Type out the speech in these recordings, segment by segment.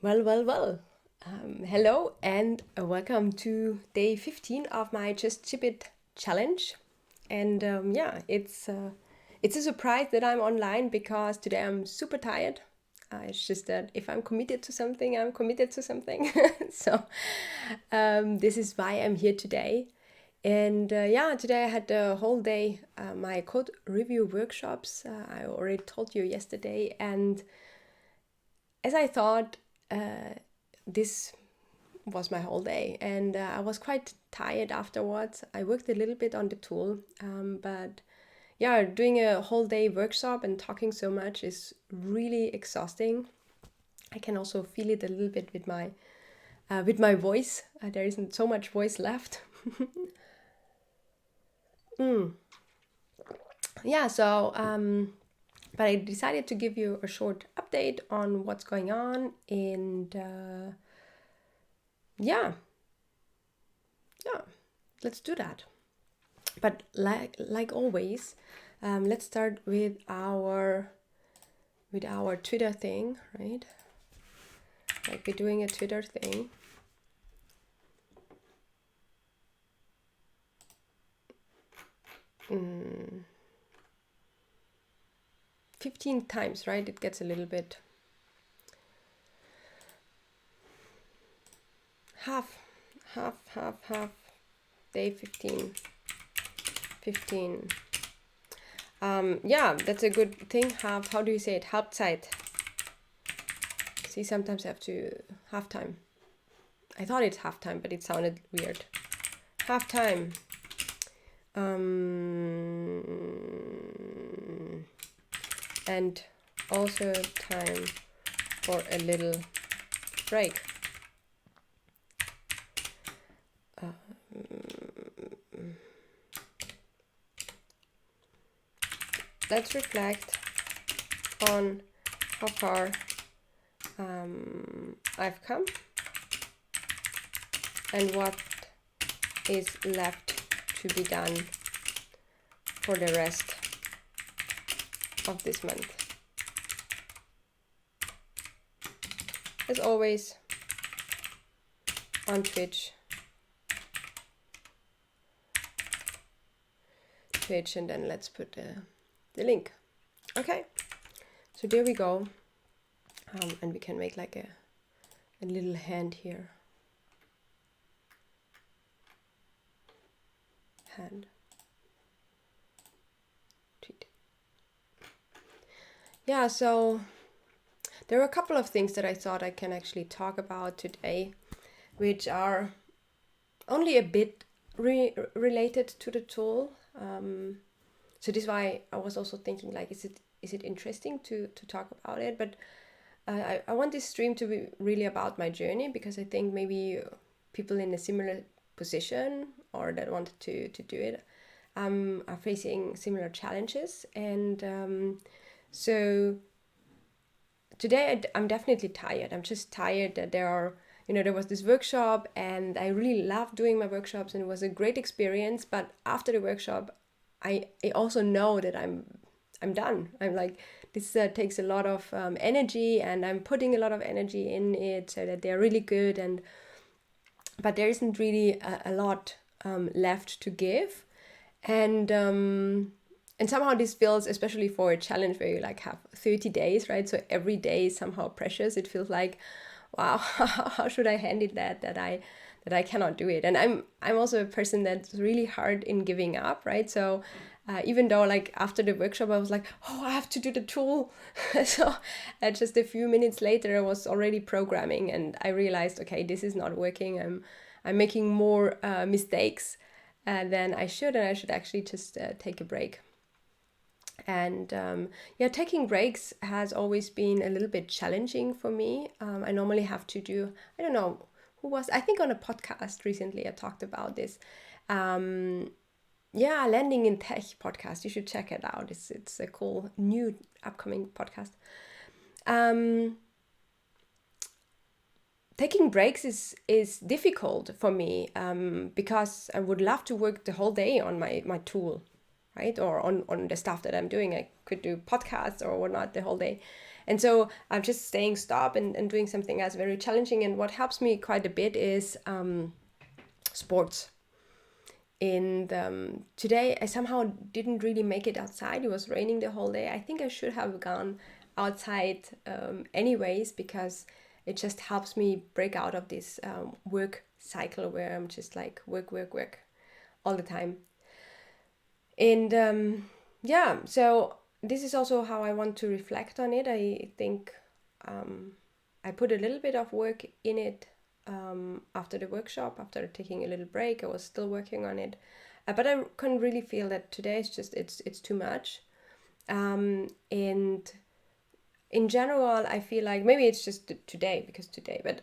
Well. Hello and welcome to day 15 of my Just Chip It challenge. And it's a surprise that I'm online because today I'm super tired. It's just that if I'm committed to something, I'm committed to something. So this is why I'm here today. And today I had the whole day my code review workshops. I already told you yesterday, and as I thought, this was my whole day, and I was quite tired afterwards. I worked a little bit on the tool, but yeah, doing a whole day workshop and talking so much is really exhausting. I can also feel it a little bit with my voice. There isn't so much voice left. Yeah, so but I decided to give you a short update on what's going on, and yeah, let's do that. But like always, let's start with our Twitter thing, right? Like we're doing a Twitter thing. Mm. 15 times, right? It gets a little bit half. Day 15. Yeah, that's a good thing. How do you say it? Halbzeit. See, sometimes I have to halftime. I thought it's halftime, but it sounded weird. Halftime. And also time for a little break. Let's reflect on how far I've come and what is left to be done for the rest of this month. As always, on Twitch, and then let's put the link. Okay, so there we go, and we can make like a little hand here. Hand. Tweet. Yeah, so there are a couple of things that I thought I can actually talk about today, which are only a bit related to the tool. So this is why I was also thinking, like, is it interesting to talk about it? But I want this stream to be really about my journey, because I think maybe people in a similar position or that wanted to do it are facing similar challenges. And so today I'm definitely tired. I'm just tired that there was this workshop, and I really love doing my workshops, and it was a great experience. But after the workshop, I also know that I'm done. I'm like, this takes a lot of energy, and I'm putting a lot of energy in it so that they're really good. But there isn't really a lot left to give, and somehow this feels, especially for a challenge where you like have 30 days, right? So every day is somehow precious. It feels like, wow, how should I handle that I cannot do it? And I'm also a person that's really hard in giving up, right? So even though like after the workshop I was like, oh, I have to do the tool. So just a few minutes later I was already programming, and I realized, okay, this is not working. I'm making more mistakes than I should, and I should actually just take a break. And taking breaks has always been a little bit challenging for me. I normally have to do, I don't know, I think on a podcast recently I talked about this. Landing in Tech podcast. You should check it out. It's a cool new upcoming podcast. Taking breaks is difficult for me because I would love to work the whole day on my tool. right? Or on the stuff that I'm doing. I could do podcasts or whatnot the whole day. And so I'm just staying stop and doing something else very challenging. And what helps me quite a bit is sports. And today I somehow didn't really make it outside. It was raining the whole day. I think I should have gone outside anyways, because it just helps me break out of this work cycle where I'm just like work all the time. And yeah, so this is also how I want to reflect on it. I think I put a little bit of work in it after the workshop. After taking a little break, I was still working on it, but I can really feel that today is just it's too much. And in general, I feel like maybe it's just today, but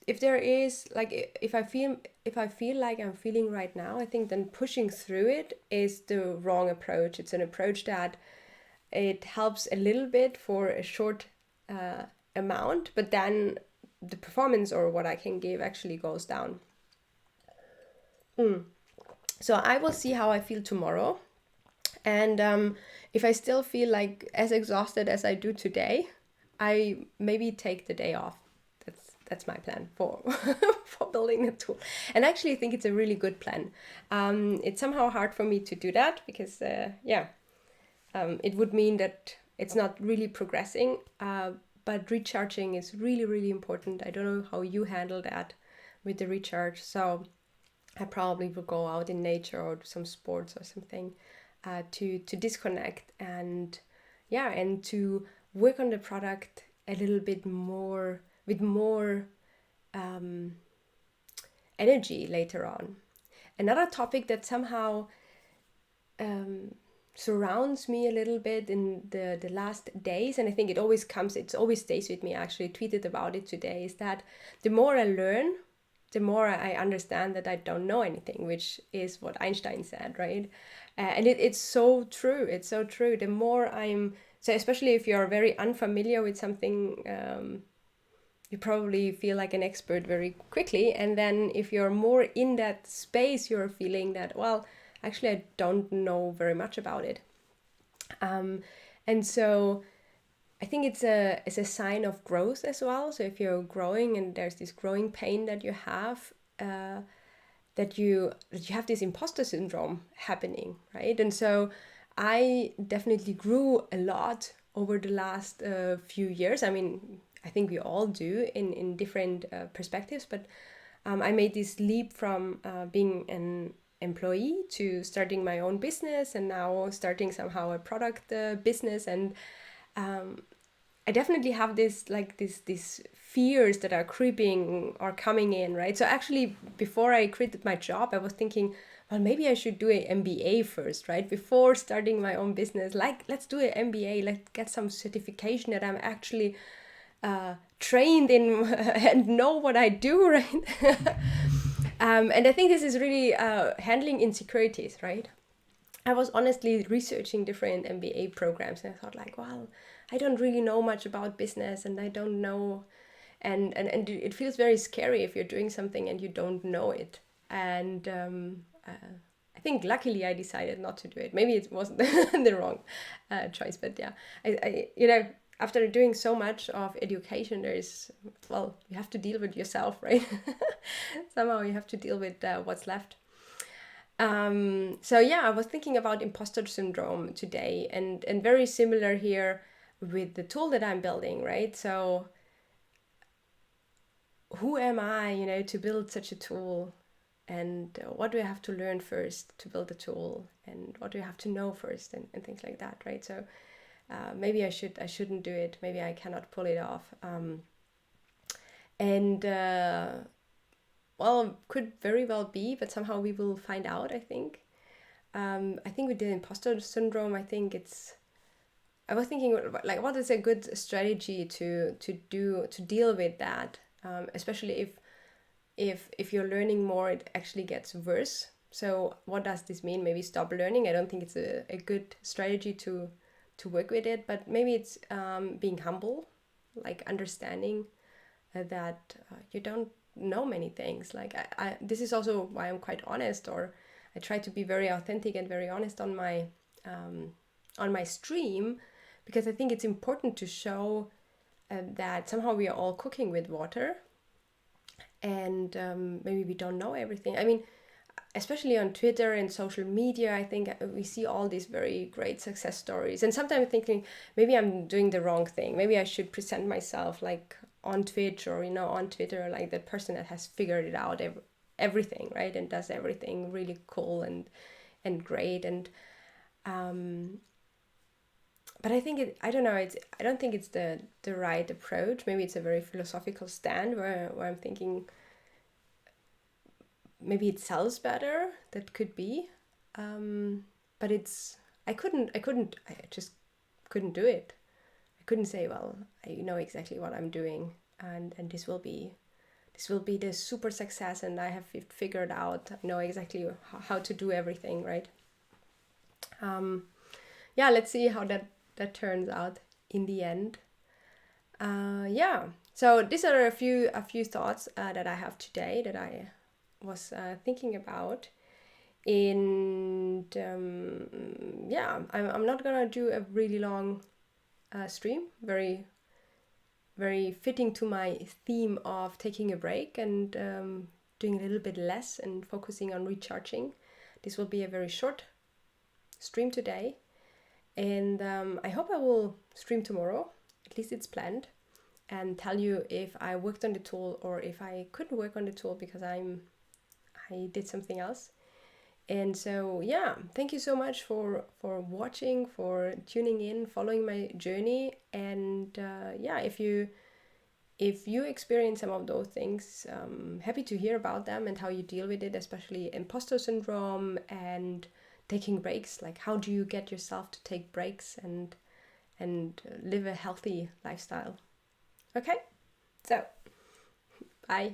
if there is like if I feel like I'm feeling right now, I think then pushing through it is the wrong approach. It's an approach that it helps a little bit for a short amount, but then the performance or what I can give actually goes down. So I will see how I feel tomorrow, and if I still feel like as exhausted as I do today, I maybe take the day off. That's my plan for for building the tool, and I actually think it's a really good plan. It's somehow hard for me to do that because it would mean that it's not really progressing. But recharging is really important. I don't know how you handle that with the recharge, so I probably will go out in nature or do some sports or something to disconnect and to work on the product a little bit more with more energy later on. Another topic that somehow surrounds me a little bit in the last days, and I think it always stays with me. I actually tweeted about it today, is that the more I learn, the more I understand that I don't know anything, which is what Einstein said, right? And it's so true. It's so true. The more so especially if you're very unfamiliar with something, you probably feel like an expert very quickly. And then if you're more in that space, you're feeling that, well, actually, I don't know very much about it. And so I think it's a sign of growth as well. So if you're growing and there's this growing pain that you have, that you have this imposter syndrome happening, right? And so I definitely grew a lot over the last few years. I mean, I think we all do in different perspectives, but I made this leap from being an employee to starting my own business, and now starting somehow a product business. And I definitely have this fears that are creeping or coming in, right? So actually, before I quit my job, I was thinking, well, maybe I should do an MBA first, right? Before starting my own business, let's do an MBA, let's get some certification that I'm actually trained in and know what I do, right? And I think this is really handling insecurities, right? I was honestly researching different MBA programs, and I thought like, well, I don't really know much about business, and I don't know, and it feels very scary if you're doing something and you don't know it. And I think luckily I decided not to do it. Maybe it wasn't the wrong choice, but yeah, I after doing so much of education, you have to deal with yourself, right? Somehow you have to deal with what's left. So yeah, I was thinking about imposter syndrome today, and very similar here with the tool that I'm building, right? So who am I, to build such a tool? And what do I have to learn first to build a tool? And what do I have to know first, and things like that, right? So maybe I shouldn't do it. Maybe I cannot pull it off. Well, could very well be, but somehow we will find out, I think. I think with the imposter syndrome, I was thinking, like, what is a good strategy to deal with that, especially if you're learning more, it actually gets worse. So what does this mean? Maybe stop learning. I don't think it's a good strategy to work with it, but maybe it's being humble, like understanding that you don't know many things. Like I this is also why I'm quite honest, or I try to be very authentic and very honest on my stream, because I think it's important to show that somehow we are all cooking with water, and maybe we don't know everything. I mean, especially on Twitter and social media, I think we see all these very great success stories, and sometimes thinking maybe I'm doing the wrong thing. Maybe I should present myself like on Twitch or on Twitter, like the person that has figured it out everything, right, and does everything really cool and great. And but I think I don't know, I don't think it's the right approach. Maybe it's a very philosophical stand where I'm thinking maybe it sells better. That could be, but I just couldn't do it. I couldn't say, well, I know exactly what I'm doing, and this will be the super success, and I have figured out, I know exactly how to do everything, right? Yeah, let's see how that turns out in the end. Yeah, so these are a few thoughts that I have today that I was thinking about. And yeah, I'm not gonna do a really long stream, very very fitting to my theme of taking a break and doing a little bit less and focusing on recharging. This will be a very short stream today, and I hope I will stream tomorrow, at least it's planned, and tell you if I worked on the tool or if I couldn't work on the tool because I did something else. And so yeah, thank you so much for watching, for tuning in, following my journey. And yeah, if you experience some of those things, happy to hear about them and how you deal with it, especially imposter syndrome and taking breaks. Like, how do you get yourself to take breaks and live a healthy lifestyle? Okay, so bye.